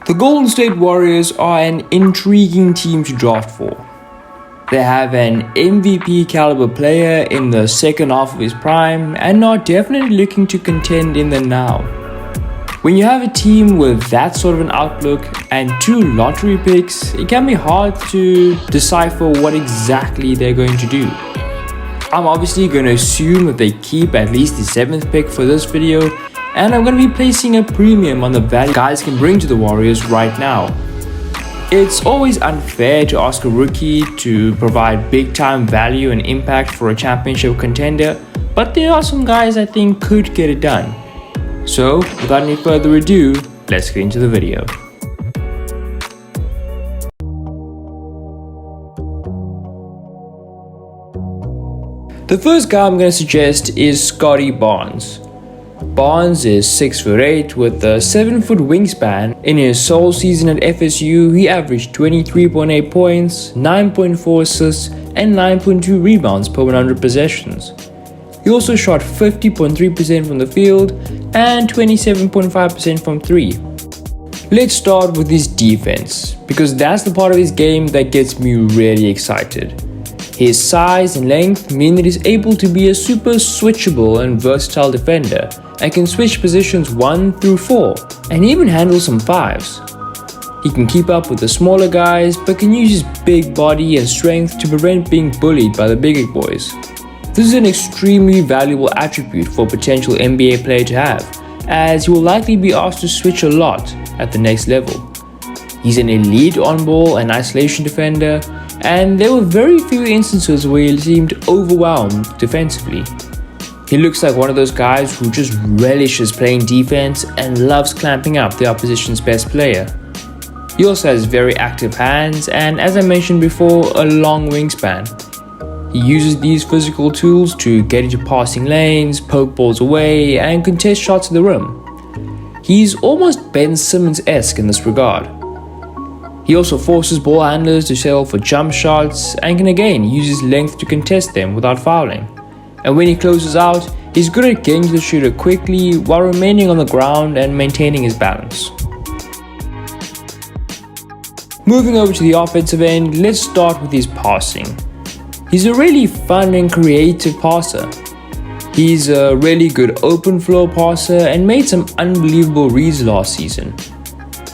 The Golden State Warriors are an intriguing team to draft for. They have an MVP caliber player in the second half of his prime and are definitely looking to contend in the now. When you have a team with that sort of an outlook and 2 lottery picks, it can be hard to decipher what exactly they're going to do. I'm obviously going to assume that they keep at least the 7th pick for this video, and I'm going to be placing a premium on the value guys can bring to the Warriors right now. It's always unfair to ask a rookie to provide big time value and impact for a championship contender, but there are some guys I think could get it done. So without any further ado, let's get into the video. The first guy I'm going to suggest is Scottie Barnes. Barnes is 6'8" with a 7-foot wingspan. In his sole season at FSU, he averaged 23.8 points, 9.4 assists, and 9.2 rebounds per 100 possessions. He also shot 50.3% from the field and 27.5% from 3. Let's start with his defense, because that's the part of his game that gets me really excited. His size and length mean that he's able to be a super switchable and versatile defender and can switch positions 1 through 4 and even handle some 5s. He can keep up with the smaller guys but can use his big body and strength to prevent being bullied by the bigger boys. This is an extremely valuable attribute for a potential NBA player to have, as he will likely be asked to switch a lot at the next level. He's an elite on-ball and isolation defender, and there were very few instances where he seemed overwhelmed defensively. He looks like one of those guys who just relishes playing defense and loves clamping up the opposition's best player. He also has very active hands and, as I mentioned before, a long wingspan. He uses these physical tools to get into passing lanes, poke balls away, and contest shots at the rim. He's almost Ben Simmons-esque in this regard. He also forces ball handlers to settle for jump shots and can again use his length to contest them without fouling. And when he closes out, he's good at getting to the shooter quickly while remaining on the ground and maintaining his balance. Moving over to the offensive end, let's start with his passing. He's a really fun and creative passer. He's a really good open floor passer and made some unbelievable reads last season.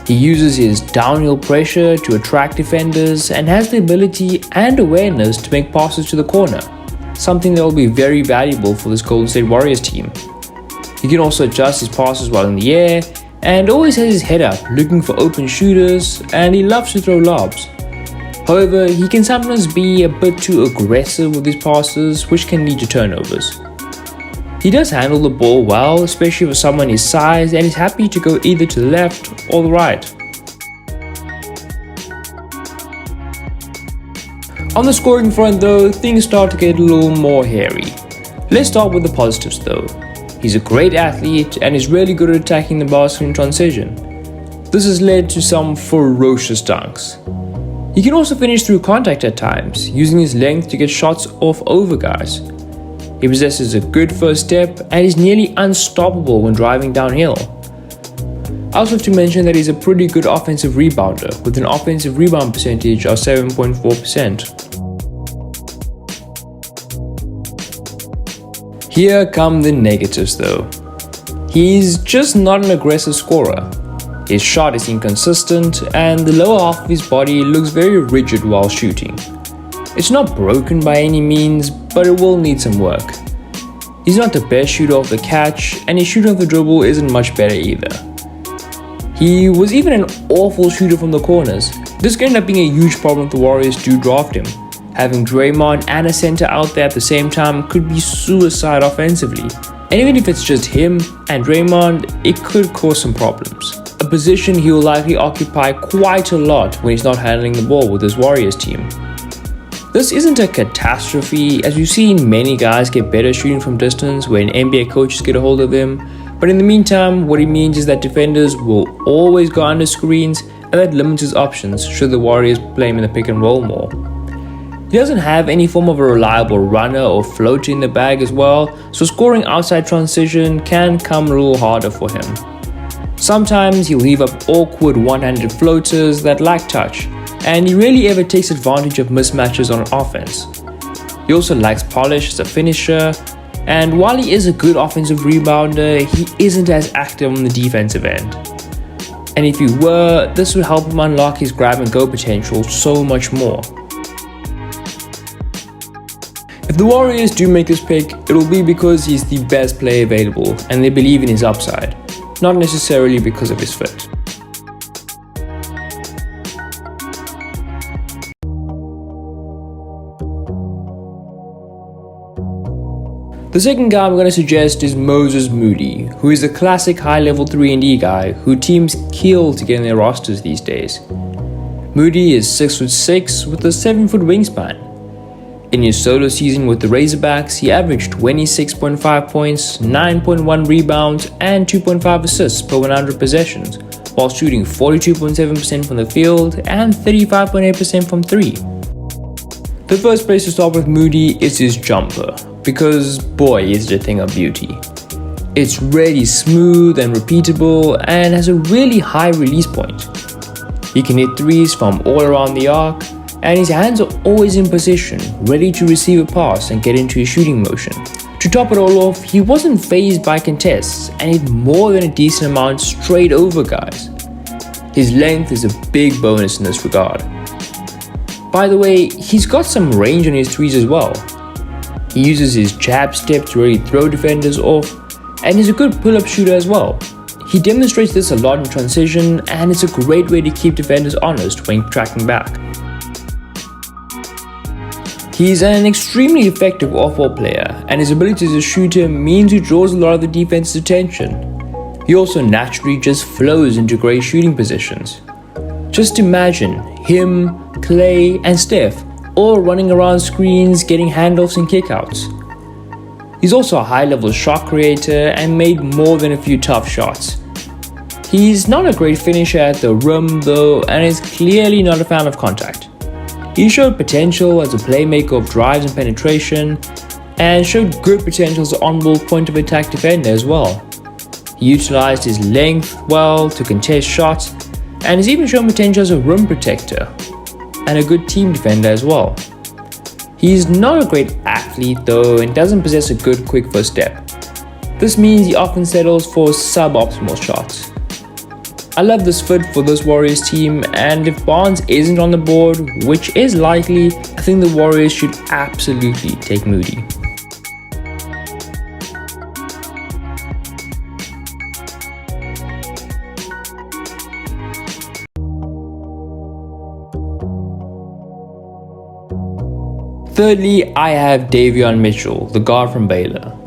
He uses his downhill pressure to attract defenders and has the ability and awareness to make passes to the corner, something that will be very valuable for this Golden State Warriors team. He can also adjust his passes while in the air and always has his head up looking for open shooters, and he loves to throw lobs. However, he can sometimes be a bit too aggressive with his passes, which can lead to turnovers. He does handle the ball well, especially for someone his size, and is happy to go either to the left or the right. On the scoring front though, things start to get a little more hairy. Let's start with the positives though. He's a great athlete and is really good at attacking the basket in transition. This has led to some ferocious dunks. He can also finish through contact at times, using his length to get shots off over guys. He possesses a good first step and is nearly unstoppable when driving downhill. I also have to mention that he's a pretty good offensive rebounder with an offensive rebound percentage of 7.4%. Here come the negatives though. He's just not an aggressive scorer. His shot is inconsistent and the lower half of his body looks very rigid while shooting. It's not broken by any means, but it will need some work. He's not the best shooter off the catch, and his shooting off the dribble isn't much better either. He was even an awful shooter from the corners. This could end up being a huge problem if the Warriors do draft him. Having Draymond and a center out there at the same time could be suicide offensively. And even if it's just him and Draymond, it could cause some problems. A position he will likely occupy quite a lot when he's not handling the ball with his Warriors team. This isn't a catastrophe, as we've seen many guys get better shooting from distance when NBA coaches get a hold of them, but in the meantime, what it means is that defenders will always go under screens, and that limits his options should the Warriors play him in the pick and roll more. He doesn't have any form of a reliable runner or floater in the bag as well, so scoring outside transition can come a little harder for him. Sometimes he'll leave up awkward one-handed floaters that lack touch, and he rarely ever takes advantage of mismatches on offense. He also lacks polish as a finisher, and while he is a good offensive rebounder, he isn't as active on the defensive end. And if he were, this would help him unlock his grab and go potential so much more. If the Warriors do make this pick, it'll be because he's the best player available and they believe in his upside, not necessarily because of his fit. The second guy I'm going to suggest is Moses Moody, who is a classic high-level 3-and-D guy who teams kill to get in their rosters these days. Moody is 6'6" with a 7-foot wingspan. In his solo season with the Razorbacks, he averaged 26.5 points, 9.1 rebounds, and 2.5 assists per 100 possessions, while shooting 42.7% from the field and 35.8% from 3. The first place to start with Moody is his jumper, because boy is it a thing of beauty. It's really smooth and repeatable and has a really high release point. He can hit threes from all around the arc, and his hands are always in position, ready to receive a pass and get into his shooting motion. To top it all off, he wasn't fazed by contests and hit more than a decent amount straight over guys. His length is a big bonus in this regard. By the way, he's got some range on his threes as well. He uses his jab step to really throw defenders off, and is a good pull-up shooter as well. He demonstrates this a lot in transition, and it's a great way to keep defenders honest when tracking back. He's an extremely effective off-ball player, and his ability as a shooter means he draws a lot of the defense's attention. He also naturally just flows into great shooting positions. Just imagine him, Clay, and Steph all running around screens, getting handoffs and kickouts. He's also a high-level shot creator and made more than a few tough shots. He's not a great finisher at the rim though, and is clearly not a fan of contact. He showed potential as a playmaker of drives and penetration, and showed good potential as an on-ball point-of-attack defender as well. He utilized his length well to contest shots, and has even shown potential as a rim protector and a good team defender as well. He's not a great athlete though and doesn't possess a good quick first step. This means he often settles for suboptimal shots. I love this fit for this Warriors team, and if Barnes isn't on the board, which is likely, I think the Warriors should absolutely take Moody. Thirdly, I have Davion Mitchell, the guard from Baylor.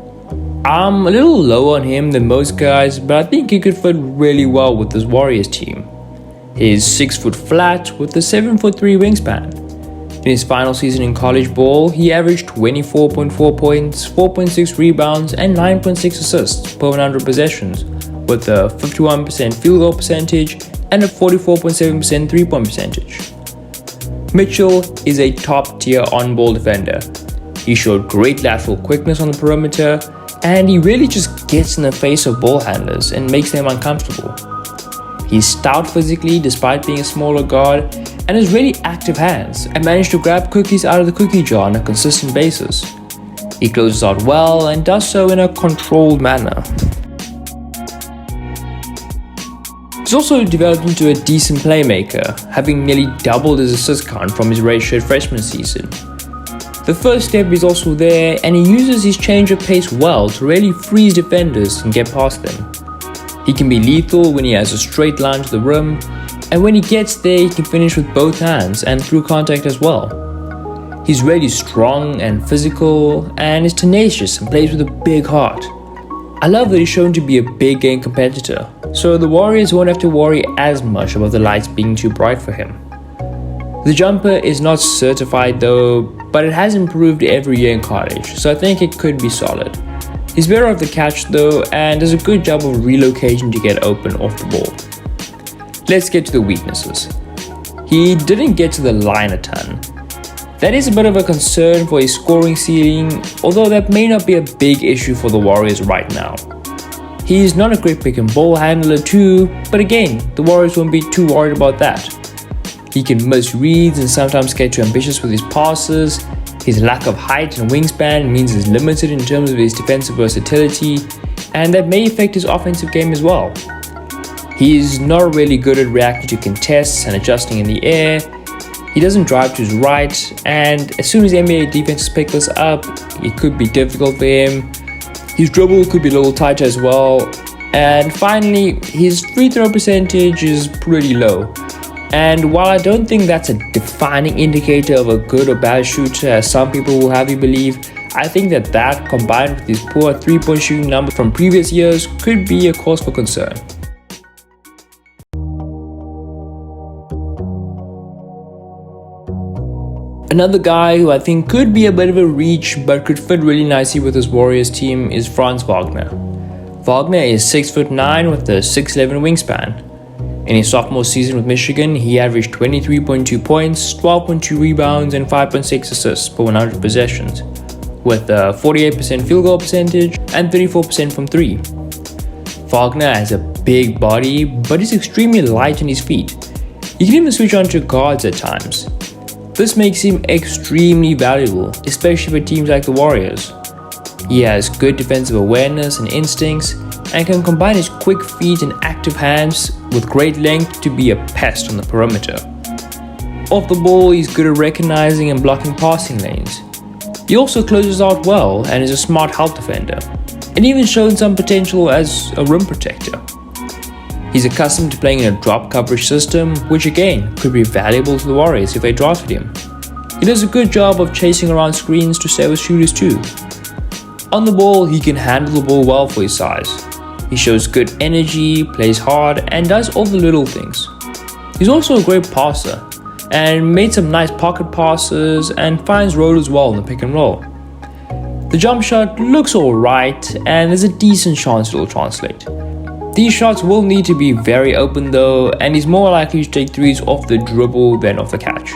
I'm a little low on him than most guys, but I think he could fit really well with this Warriors team. He's 6 foot flat with a 7'3" wingspan. In his final season in college ball, he averaged 24.4 points, 4.6 rebounds, and 9.6 assists per 100 possessions, with a 51% field goal percentage and a 44.7% three-point percentage. Mitchell is a top-tier on-ball defender. He showed great lateral quickness on the perimeter, and he really just gets in the face of ball handlers and makes them uncomfortable. He's stout physically despite being a smaller guard, and has really active hands and managed to grab cookies out of the cookie jar on a consistent basis. He closes out well and does so in a controlled manner. He's also developed into a decent playmaker, having nearly doubled his assist count from his redshirt freshman season. The first step is also there, and he uses his change of pace well to really freeze defenders and get past them. He can be lethal when he has a straight line to the rim, and when he gets there he can finish with both hands and through contact as well. He's really strong and physical, and is tenacious and plays with a big heart. I love that he's shown to be a big game competitor, so the Warriors won't have to worry as much about the lights being too bright for him. The jumper is not certified though, but it has improved every year in college, so I think it could be solid. He's better off the catch though, and does a good job of relocating to get open off the ball. Let's get to the weaknesses. He didn't get to the line a ton. That is a bit of a concern for his scoring ceiling, although that may not be a big issue for the Warriors right now. He's not a great pick and ball handler too, but again, the Warriors won't be too worried about that. He can miss reads and sometimes get too ambitious with his passes. His lack of height and wingspan means he's limited in terms of his defensive versatility, and that may affect his offensive game as well. He's not really good at reacting to contests and adjusting in the air. He doesn't drive to his right, and as soon as NBA defenses pick this up, it could be difficult for him. His dribble could be a little tighter as well. And finally, his free throw percentage is pretty low. And while I don't think that's a defining indicator of a good or bad shooter, as some people will have you believe, I think that combined with his poor 3-point shooting number from previous years could be a cause for concern. Another guy who I think could be a bit of a reach but could fit really nicely with this Warriors team is Franz Wagner. Wagner is 6'9" with a 6'11" wingspan. In his sophomore season with Michigan, he averaged 23.2 points, 12.2 rebounds, and 5.6 assists per 100 possessions, with a 48% field goal percentage and 34% from 3. Wagner has a big body, but is extremely light on his feet. He can even switch on to guards at times. This makes him extremely valuable, especially for teams like the Warriors. He has good defensive awareness and instincts, and can combine his quick feet and active hands with great length to be a pest on the perimeter. Off the ball, he's good at recognizing and blocking passing lanes. He also closes out well and is a smart help defender, and even showed some potential as a rim protector. He's accustomed to playing in a drop coverage system, which again could be valuable to the Warriors if they drafted him. He does a good job of chasing around screens to stay with shooters too. On the ball, he can handle the ball well for his size. He shows good energy, plays hard, and does all the little things. He's also a great passer, and made some nice pocket passes and finds rollers well in the pick and roll. The jump shot looks alright, and there's a decent chance it'll translate. These shots will need to be very open though, and he's more likely to take threes off the dribble than off the catch.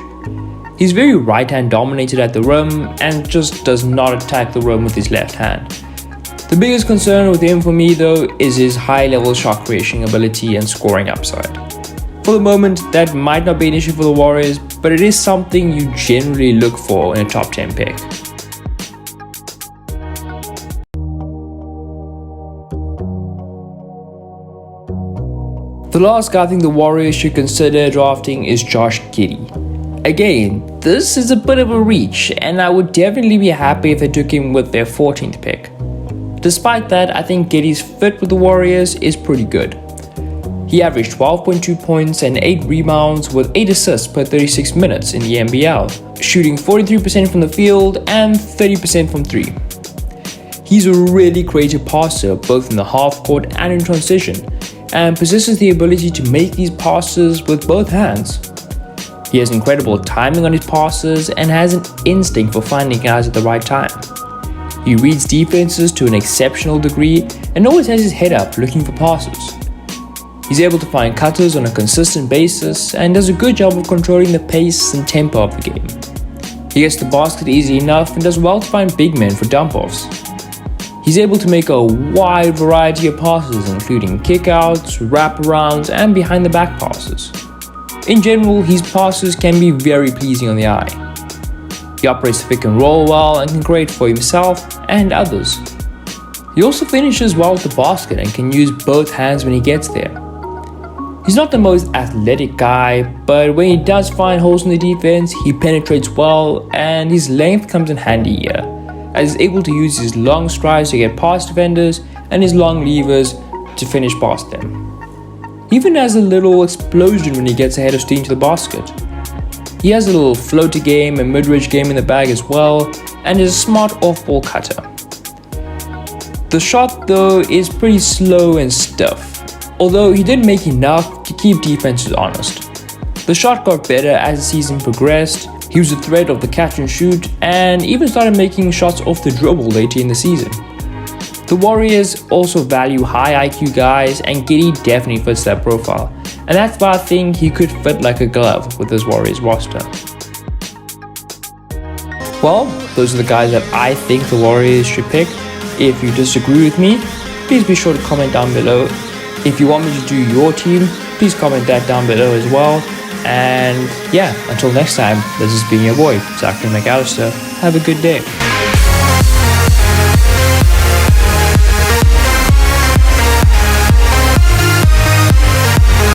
He's very right-hand dominated at the rim and just does not attack the rim with his left hand. The biggest concern with him for me though is his high-level shot creation ability and scoring upside. For the moment, that might not be an issue for the Warriors, but it is something you generally look for in a top 10 pick. The last guy I think the Warriors should consider drafting is Josh Giddey. Again, this is a bit of a reach, and I would definitely be happy if they took him with their 14th pick. Despite that, I think Giddey's fit with the Warriors is pretty good. He averaged 12.2 points and 8 rebounds with 8 assists per 36 minutes in the NBL, shooting 43% from the field and 30% from 3. He's a really creative passer both in the half court and in transition, and possesses the ability to make these passes with both hands. He has incredible timing on his passes and has an instinct for finding guys at the right time. He reads defenses to an exceptional degree and always has his head up looking for passes. He's able to find cutters on a consistent basis and does a good job of controlling the pace and tempo of the game. He gets the basket easy enough and does well to find big men for dump-offs. He's able to make a wide variety of passes, including kickouts, wraparounds, and behind-the-back passes. In general, his passes can be very pleasing on the eye. He operates the pick and roll well and can create for himself and others. He also finishes well with the basket and can use both hands when he gets there. He's not the most athletic guy, but when he does find holes in the defense, he penetrates well, and his length comes in handy here, as he's able to use his long strides to get past defenders and his long levers to finish past them. He even has a little explosion when he gets ahead of steam to the basket. He has a little floater game and mid-range game in the bag as well, and is a smart off-ball cutter. The shot though is pretty slow and stiff, although he did make enough to keep defenses honest. The shot got better as the season progressed. He was a threat of the catch and shoot, and even started making shots off the dribble later in the season. The Warriors also value high IQ guys, and Giddey definitely fits that profile, and that's why I think he could fit like a glove with this Warriors roster. Well, those are the guys that I think the Warriors should pick. If you disagree with me, please be sure to comment down below. If you want me to do your team, please comment that down below as well. And yeah, until next time, this has been your boy, Zachary McAllister. Have a good day.